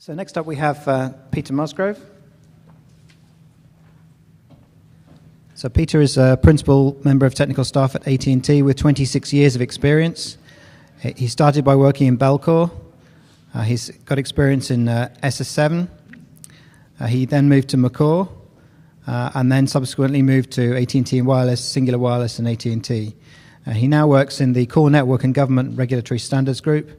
So next up we have Peter Musgrove. So Peter is a principal member of technical staff at AT&T with 26 years of experience. He started by working in Belcore. He's got experience in SS7. He then moved to McCaw, and then subsequently moved to AT&T and Wireless, Singular Wireless, and AT&T. He now works in the Core Network and Government Regulatory Standards Group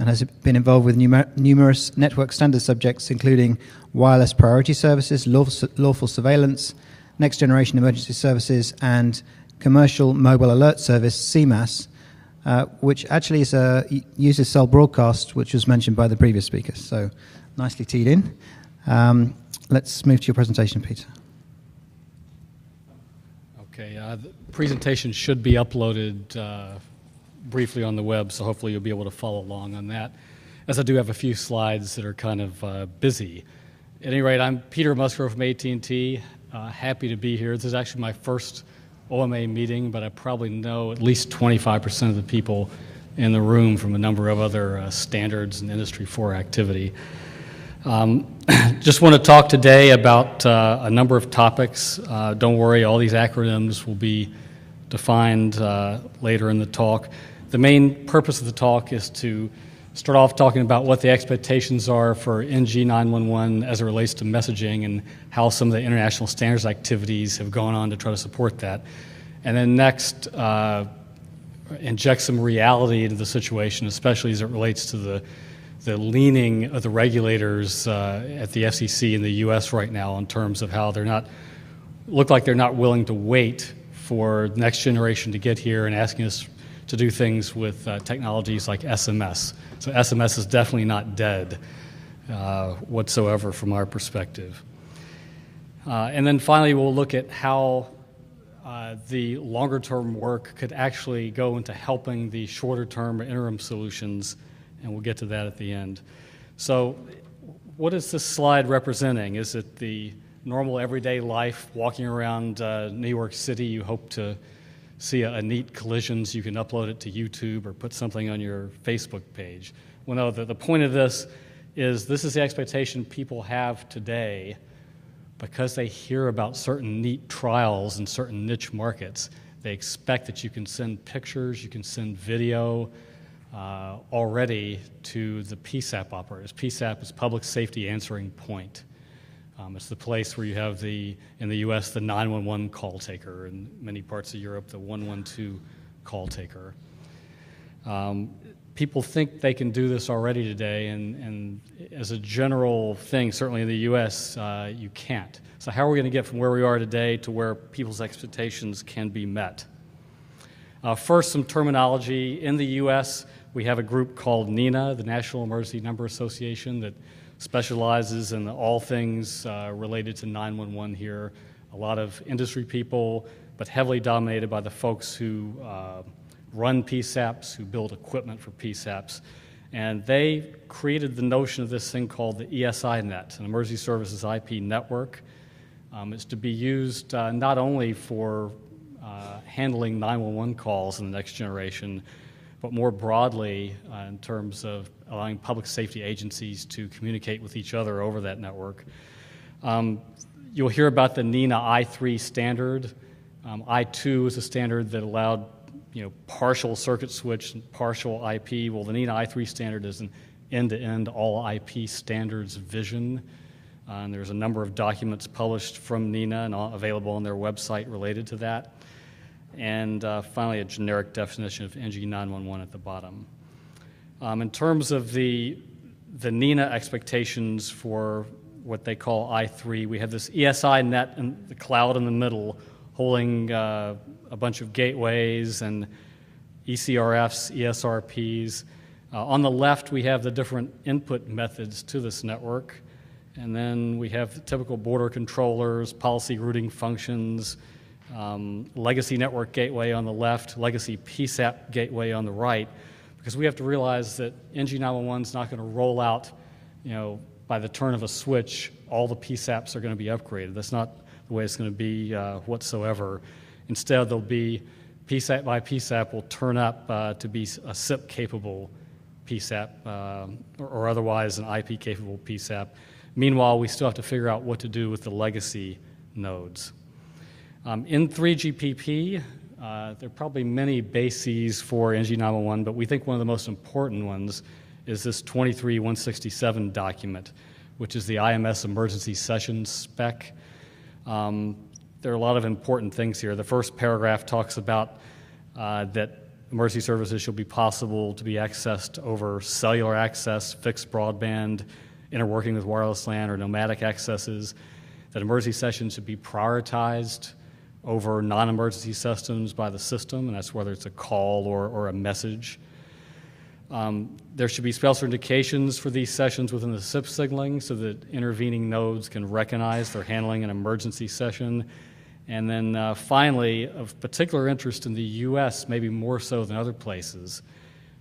and has been involved with numerous network standards subjects, including wireless priority services, lawful surveillance, next generation emergency services, and commercial mobile alert service, CMAS, which actually uses cell broadcast, which was mentioned by the previous speaker. So nicely teed in. Let's move to your presentation, Peter. Okay, the presentation should be uploaded briefly on the web, so hopefully you'll be able to follow along on that, as I do have a few slides that are kind of busy. At any rate, I'm Peter Musgrove from AT&T. Happy to be here. This is actually my first OMA meeting, but I probably know at least 25% of the people in the room from a number of other standards and Industry 4 activity. Just want to talk today about a number of topics. Don't worry, all these acronyms will be defined later in the talk. The main purpose of the talk is to start off talking about what the expectations are for NG 911 as it relates to messaging and how some of the international standards activities have gone on to try to support that. And then next, inject some reality into the situation, especially as it relates to the leaning of the regulators at the FCC in the U.S. right now in terms of how look like they're not willing to wait for the next generation to get here and asking us to do things with technologies like SMS. So SMS is definitely not dead whatsoever from our perspective. And then finally, we'll look at how the longer-term work could actually go into helping the shorter-term interim solutions, and we'll get to that at the end. So what is this slide representing? Is it the normal everyday life walking around New York City? You hope to see a neat collision so you can upload it to YouTube or put something on your Facebook page. Well, no, the point of this is the expectation people have today because they hear about certain neat trials in certain niche markets. They expect that you can send pictures, you can send video already to the PSAP operators. PSAP is Public Safety Answering Point. It's the place where you have in the U.S., the 911 call taker, in many parts of Europe, the 112 call taker. People think they can do this already today, and as a general thing, certainly in the U.S., you can't. So how are we going to get from where we are today to where people's expectations can be met? First, some terminology. In the U.S., we have a group called NENA, the National Emergency Number Association, that specializes in all things related to 911 here. A lot of industry people, but heavily dominated by the folks who run PSAPs, who build equipment for PSAPs. And they created the notion of this thing called the ESI net, an Emergency Services IP network. It's to be used not only for handling 911 calls in the next generation, but more broadly in terms of allowing public safety agencies to communicate with each other over that network. You'll hear about the NENA I3 standard. I2 is a standard that allowed partial circuit switch and partial IP. Well, the NENA I3 standard is an end-to-end all IP standards vision. And there's a number of documents published from NENA and available on their website related to that. And finally, a generic definition of NG 911 at the bottom. In terms of the NENA expectations for what they call I3, we have this ESI net in the cloud in the middle holding a bunch of gateways and ECRFs, ESRPs. On the left, we have the different input methods to this network. And then we have the typical border controllers, policy routing functions, legacy network gateway on the left, legacy PSAP gateway on the right, because we have to realize that NG 911 is not going to roll out, by the turn of a switch, all the PSAPs are going to be upgraded. That's not the way it's going to be whatsoever. Instead, there'll be PSAP by PSAP will turn up to be a SIP-capable PSAP or otherwise an IP-capable PSAP. Meanwhile, we still have to figure out what to do with the legacy nodes. In 3GPP, there are probably many bases for NG911, but we think one of the most important ones is this 23167 document, which is the IMS emergency session spec. There are a lot of important things here. The first paragraph talks about that emergency services shall be possible to be accessed over cellular access, fixed broadband, interworking with wireless LAN or nomadic accesses, that emergency sessions should be prioritized over non-emergency systems by the system, and that's whether it's a call or a message. There should be special indications for these sessions within the SIP signaling so that intervening nodes can recognize they're handling an emergency session. And then finally, of particular interest in the US, maybe more so than other places,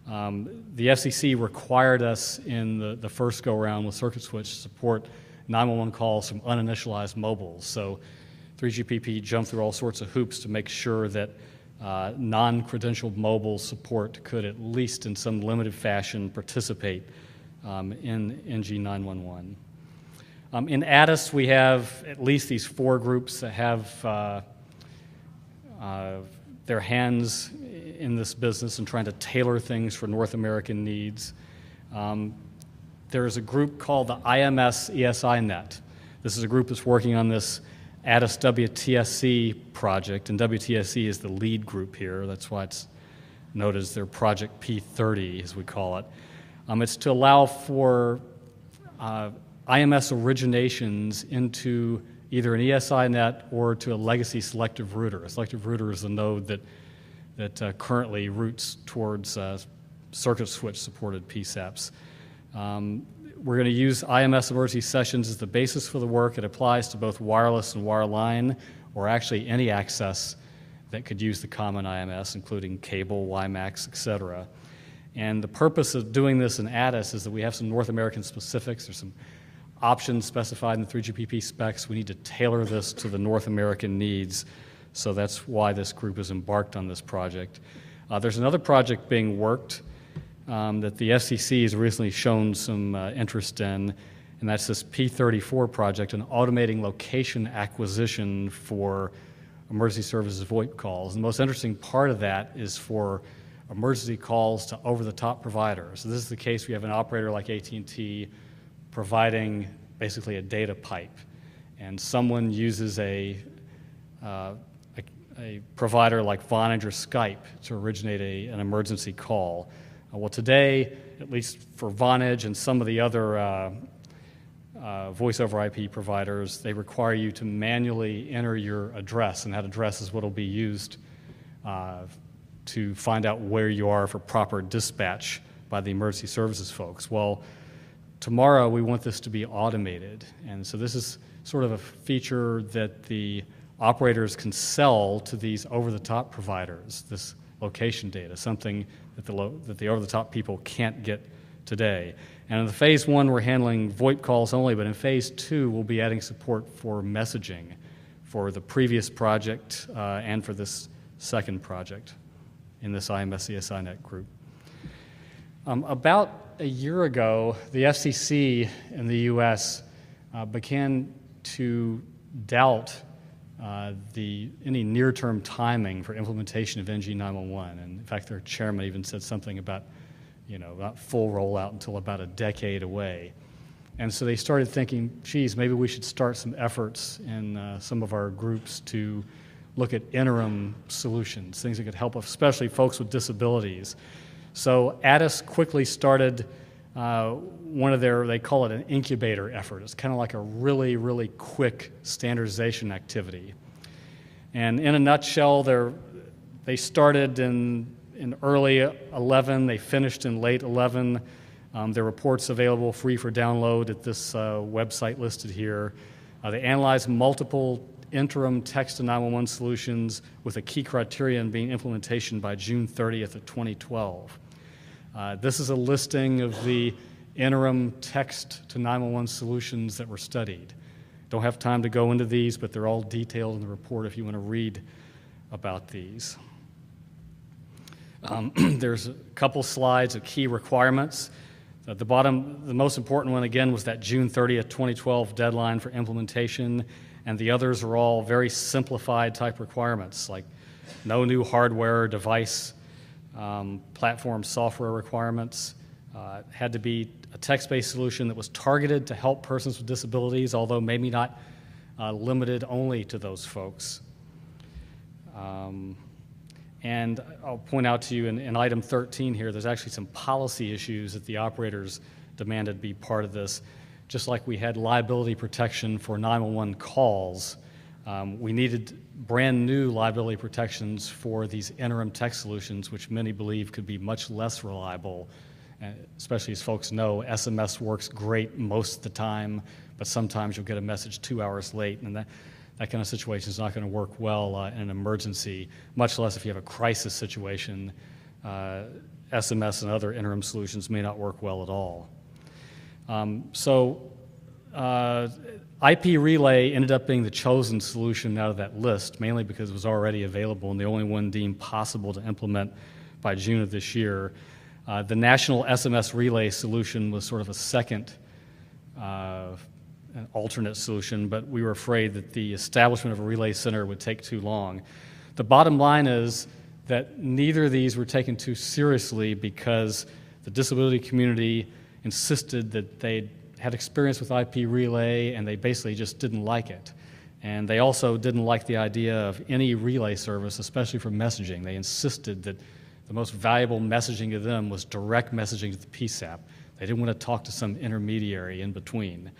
the FCC required us in the first go-around with Circuit Switch to support 911 calls from uninitialized mobiles. So 3GPP jumped through all sorts of hoops to make sure that non-credentialed mobile support could at least in some limited fashion participate in NG911. In ADIS, we have at least these 4 groups that have their hands in this business and trying to tailor things for North American needs. There is a group called the IMS ESINet. This is a group that's working on this ADIS WTSC project, and WTSC is the lead group here. That's why it's noted as their Project P30, as we call it. It's to allow for IMS originations into either an ESINet or to a legacy selective router. A selective router is a node that currently routes towards circuit switch supported PSAPs. We're going to use IMS emergency sessions as the basis for the work. It applies to both wireless and wireline, or actually any access that could use the common IMS, including cable, WiMAX, et cetera. And the purpose of doing this in ADIS is that we have some North American specifics. There's some options specified in the 3GPP specs. We need to tailor this to the North American needs, so that's why this group has embarked on this project. There's another project being worked that the FCC has recently shown some interest in, and that's this P34 project, an automating location acquisition for emergency services VoIP calls. And the most interesting part of that is for emergency calls to over-the-top providers. So this is the case we have an operator like AT&T providing basically a data pipe, and someone uses a provider like Vonage or Skype to originate an emergency call. Well, today, at least for Vonage and some of the other voice over IP providers, they require you to manually enter your address, and that address is what will be used to find out where you are for proper dispatch by the emergency services folks. Well, tomorrow we want this to be automated, and so this is sort of a feature that the operators can sell to these over-the-top providers, this location data, something that the over-the-top people can't get today. And in the phase 1, we're handling VoIP calls only, but in phase 2, we'll be adding support for messaging for the previous project and for this second project in this IMS ESINet group. About a year ago, the FCC in the U.S. began to doubt any near-term timing for implementation of NG911. And in fact, their chairman even said something about, not full rollout until about a decade away. And so they started thinking, geez, maybe we should start some efforts in some of our groups to look at interim solutions, things that could help, especially folks with disabilities. So ADIS quickly started one of they call it an incubator effort. It's kind of like a really, really quick standardization activity. And in a nutshell, they started in early 11, they finished in late 11. There are reports available free for download at this website listed here. They analyzed multiple interim text to 911 solutions with a key criterion being implementation by June 30th of 2012. This is a listing of the interim text to 911 solutions that were studied. Don't have time to go into these, but they're all detailed in the report if you want to read about these. There's a couple slides of key requirements. At the bottom, the most important one, again, was that June 30th, 2012 deadline for implementation, and the others are all very simplified type requirements, like no new hardware, device, platform software requirements. Had to be a text-based solution that was targeted to help persons with disabilities, although maybe not limited only to those folks. And I'll point out to you in item 13 here, there's actually some policy issues that the operators demanded be part of this. Just like we had liability protection for 911 calls, we needed brand new liability protections for these interim text solutions, which many believe could be much less reliable, especially as folks know, SMS works great most of the time, but sometimes you'll get a message 2 hours late, and that kind of situation is not going to work well in an emergency, much less if you have a crisis situation. SMS and other interim solutions may not work well at all. IP relay ended up being the chosen solution out of that list, mainly because it was already available and the only one deemed possible to implement by June of this year. The national SMS relay solution was sort of a second an alternate solution, but we were afraid that the establishment of a relay center would take too long. The bottom line is that neither of these were taken too seriously because the disability community insisted that they had experience with IP relay and they basically just didn't like it. And they also didn't like the idea of any relay service, especially for messaging. They insisted that the most valuable messaging to them was direct messaging to the PSAP. They didn't want to talk to some intermediary in between.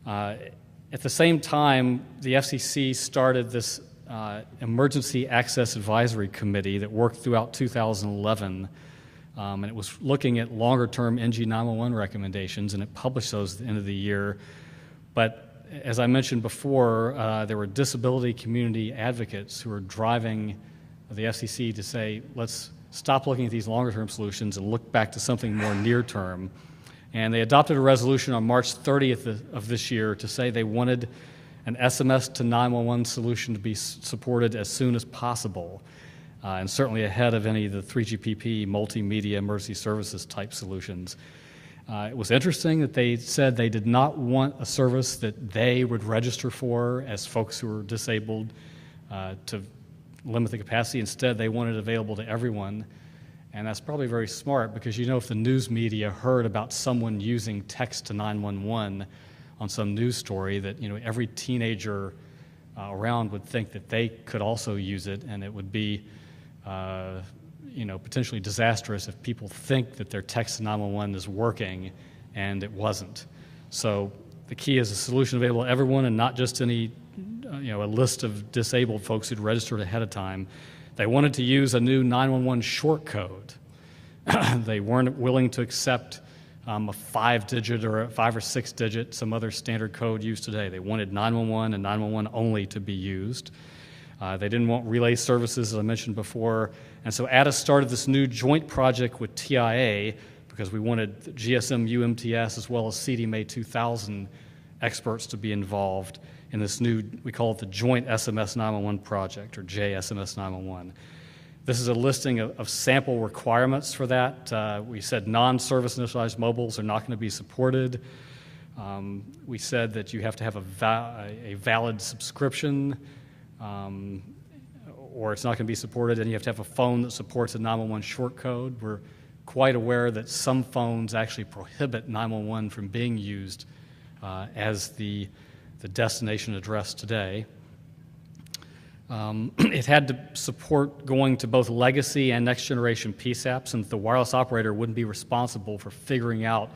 At the same time, the FCC started this Emergency Access Advisory Committee that worked throughout 2011, and it was looking at longer-term NG 911 recommendations, and it published those at the end of the year. But as I mentioned before, there were disability community advocates who were driving the FCC to say, let's stop looking at these longer-term solutions and look back to something more near-term. And they adopted a resolution on March 30th of this year to say they wanted an SMS to 911 solution to be supported as soon as possible, and certainly ahead of any of the 3GPP multimedia emergency services type solutions. It was interesting that they said they did not want a service that they would register for as folks who were disabled to limit the capacity. Instead, they wanted it available to everyone. And that's probably very smart because, you know, if the news media heard about someone using text to 911 on some news story, that, you know, every teenager around would think that they could also use it, and it would be, you know, potentially disastrous if people think that their text to 911 is working and it wasn't. So the key is a solution available to everyone and not just any, you know, a list of disabled folks who'd registered ahead of time. They wanted to use a new 911 short code. They weren't willing to accept a 5-digit or a 5 or 6-digit, some other standard code used today. They wanted 911 and 911 only to be used. They didn't want relay services, as I mentioned before. And so ATTIS started this new joint project with TIA because we wanted GSM UMTS as well as CDMA 2000 experts to be involved in this new, we call it the Joint SMS 911 Project, or JSMS 911. This is a listing of sample requirements for that. We said non-service initialized mobiles are not going to be supported. We said that you have to have a valid subscription, or it's not going to be supported, and you have to have a phone that supports a 911 short code. We're quite aware that some phones actually prohibit 911 from being used as the destination address today. It had to support going to both legacy and next generation PSAPs, and the wireless operator wouldn't be responsible for figuring out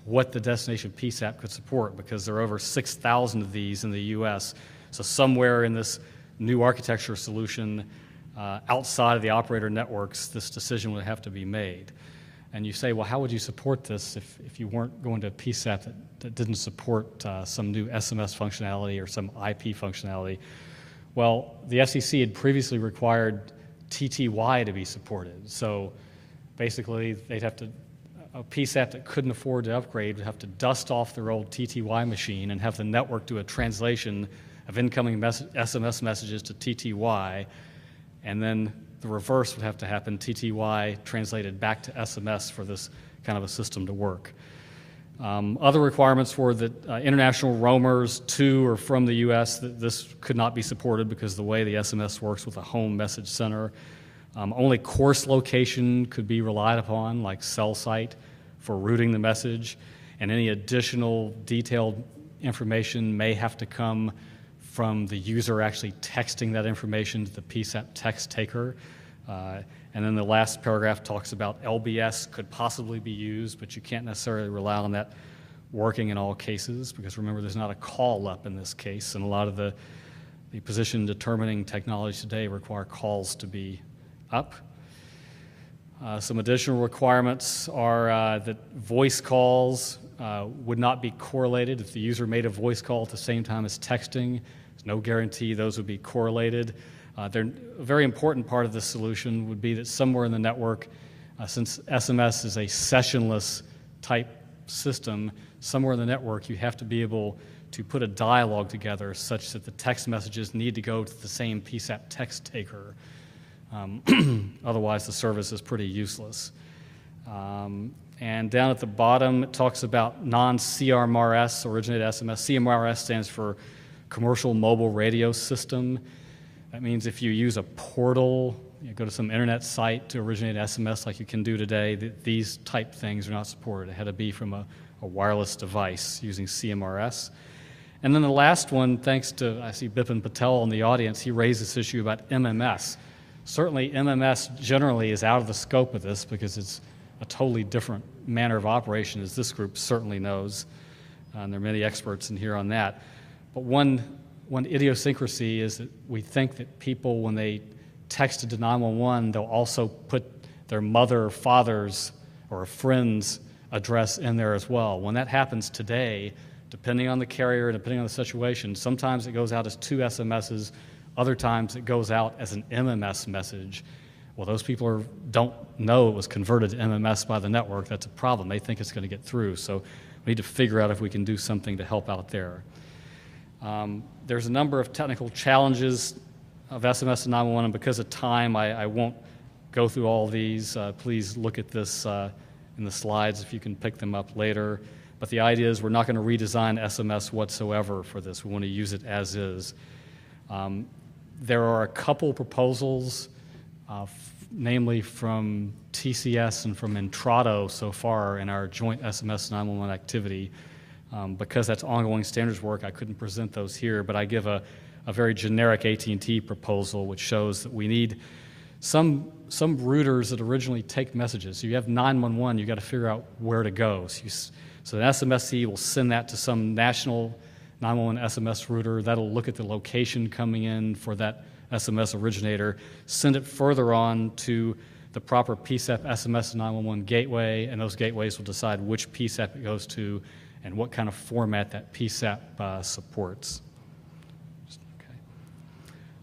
what the destination PSAP could support because there are over 6,000 of these in the US. So somewhere in this new architecture solution outside of the operator networks, this decision would have to be made. And you say, well, how would you support this if you weren't going to a PSAP that didn't support some new SMS functionality or some IP functionality? Well, the FCC had previously required TTY to be supported. So basically, they'd have to, a PSAP that couldn't afford to upgrade would have to dust off their old TTY machine and have the network do a translation of incoming SMS messages to TTY and then the reverse would have to happen, TTY translated back to SMS for this kind of a system to work. Other requirements were that international roamers to or from the U.S., this could not be supported because the way the SMS works with a home message center. Only course location could be relied upon, like cell site, for routing the message, and any additional detailed information may have to come from the user actually texting that information to the PSAP text taker. And then the last paragraph talks about LBS could possibly be used, but you can't necessarily rely on that working in all cases, because remember, there's not a call up in this case, and a lot of the position determining technologies today require calls to be up. Some additional requirements are that voice calls would not be correlated. If the user made a voice call at the same time as texting, there's no guarantee those would be correlated. A very important part of this solution would be that somewhere in the network, since SMS is a sessionless type system, somewhere in the network you have to be able to put a dialogue together such that the text messages need to go to the same PSAP text taker. Otherwise, the service is pretty useless. And down at the bottom, it talks about non-CMRS originated SMS. CMRS stands for Commercial Mobile Radio System. That means if you use a portal, you go to some internet site to originate SMS like you can do today, these type things are not supported. It had to be from a wireless device using CMRS. And then the last one, thanks to, I see Bipin Patel in the audience, he raised this issue about MMS. Certainly MMS generally is out of the scope of this because it's a totally different manner of operation, as this group certainly knows. And there are many experts in here on that. But one idiosyncrasy is that we think that people, when they texted to 911, they'll also put their mother, father's, or a friend's address in there as well. When that happens today, depending on the carrier and depending on the situation, sometimes it goes out as 2 SMSs, other times it goes out as an MMS message. Well, those people don't know it was converted to MMS by the network. That's a problem. They think it's going to get through. So we need to figure out if we can do something to help out there. There's a number of technical challenges of SMS and 911, and because of time, I won't go through all these. Please look at this in the slides if you can pick them up later. But the idea is we're not going to redesign SMS whatsoever for this. We want to use it as is. There are a couple proposals, namely from TCS and from Intrado so far in our joint SMS 911 activity. Because that's ongoing standards work, I couldn't present those here, but I give a very generic AT&T proposal which shows that we need some routers that originally take messages. So you have 911, you've got to figure out where to go. So an SMSC will send that to some national 911 SMS router. That'll look at the location coming in for that SMS originator, send it further on to the proper PSAP SMS 911 gateway, and those gateways will decide which PSAP it goes to and what kind of format that PSAP supports.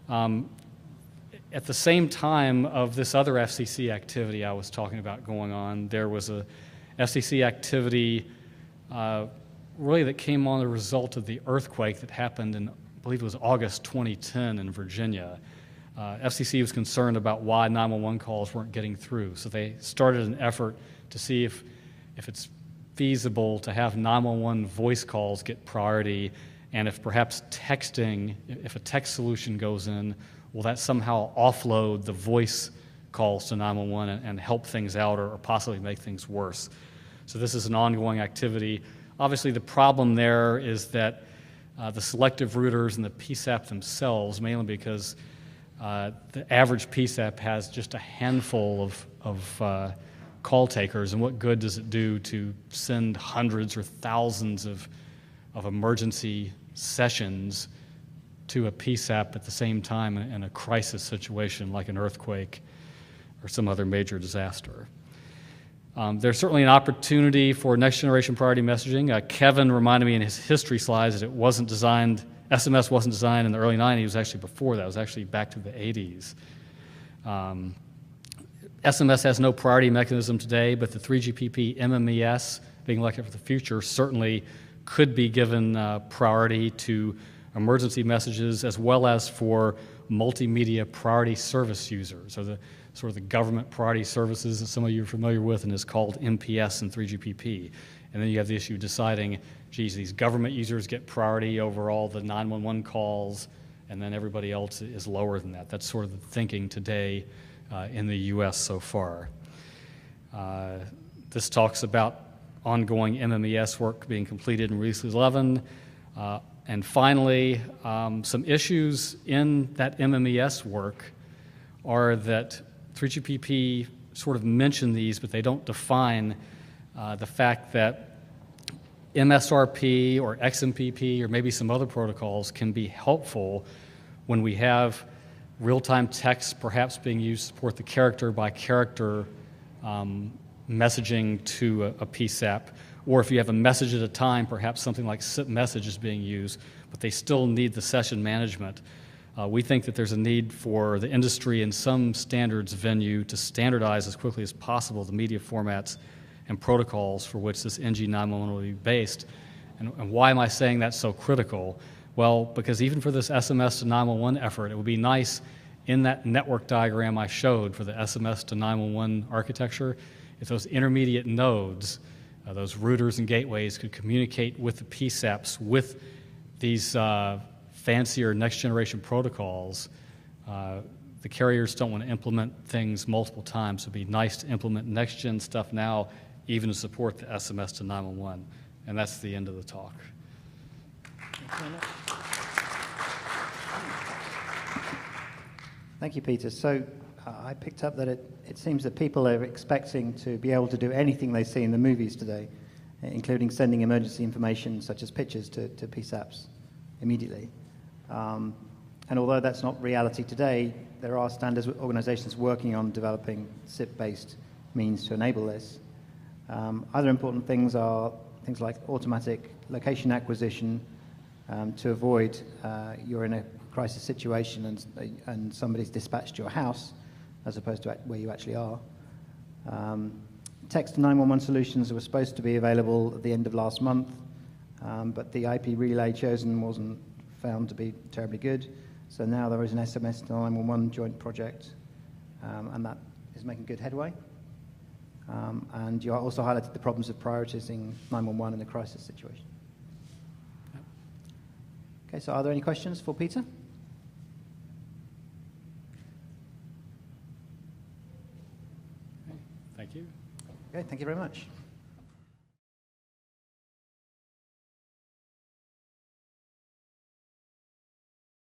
Okay. At the same time of this other FCC activity I was talking about going on, there was a FCC activity really that came on the result of the earthquake that happened in, I believe it was August 2010 in Virginia. FCC was concerned about why 911 calls weren't getting through, so they started an effort to see if it's feasible to have 911 voice calls get priority, and if perhaps texting, if a text solution goes in, will that somehow offload the voice calls to 911 and help things out or possibly make things worse. So this is an ongoing activity. Obviously the problem there is that the selective routers and the PSAP themselves, mainly because the average PSAP has just a handful of call takers, and what good does it do to send hundreds or thousands of emergency sessions to a PSAP at the same time in a crisis situation like an earthquake or some other major disaster. There's certainly an opportunity for next generation priority messaging. Kevin reminded me in his history slides that it wasn't designed, SMS wasn't designed in the early 90s, it was actually before that, it was actually back to the 80s. SMS has no priority mechanism today, but the 3GPP MMES, being elected for the future, certainly could be given priority to emergency messages as well as for multimedia priority service users, or the sort of the government priority services that some of you are familiar with and is called MPS and 3GPP. And then you have the issue of deciding, geez, these government users get priority over all the 911 calls, and then everybody else is lower than that. That's sort of the thinking today in the U.S. so far. This talks about ongoing MMES work being completed in Release 11. And finally, some issues in that MMES work are that 3GPP sort of mention these, but they don't define the fact that MSRP or XMPP or maybe some other protocols can be helpful when we have real-time text perhaps being used to support the character-by-character messaging to a PSAP, or if you have a message at a time, perhaps something like SIP message is being used, but they still need the session management. We think that there's a need for the industry in some standards venue to standardize as quickly as possible the media formats and protocols for which this NG911 will be based. And why am I saying that's so critical? Well, because even for this SMS to 911 effort, it would be nice in that network diagram I showed for the SMS to 911 architecture, if those intermediate nodes, those routers and gateways could communicate with the PSAPs with these fancier next generation protocols. The carriers don't want to implement things multiple times. It would be nice to implement next gen stuff now, even to support the SMS to 911. And that's the end of the talk. Thank you, Peter. So I picked up that it seems that people are expecting to be able to do anything they see in the movies today, including sending emergency information such as pictures to PSAPs immediately. And although that's not reality today, there are standards organizations working on developing SIP-based means to enable this. Other important things are things like automatic location acquisition to avoid you're in a crisis situation and somebody's dispatched to your house as opposed to where you actually are. Text 911 solutions were supposed to be available at the end of last month, but the IP relay chosen wasn't found to be terribly good. So now there is an SMS to 911 joint project, and that is making good headway. And you also highlighted the problems of prioritizing 911 in a crisis situation. Okay, so are there any questions for Peter? Thank you. Okay, thank you very much.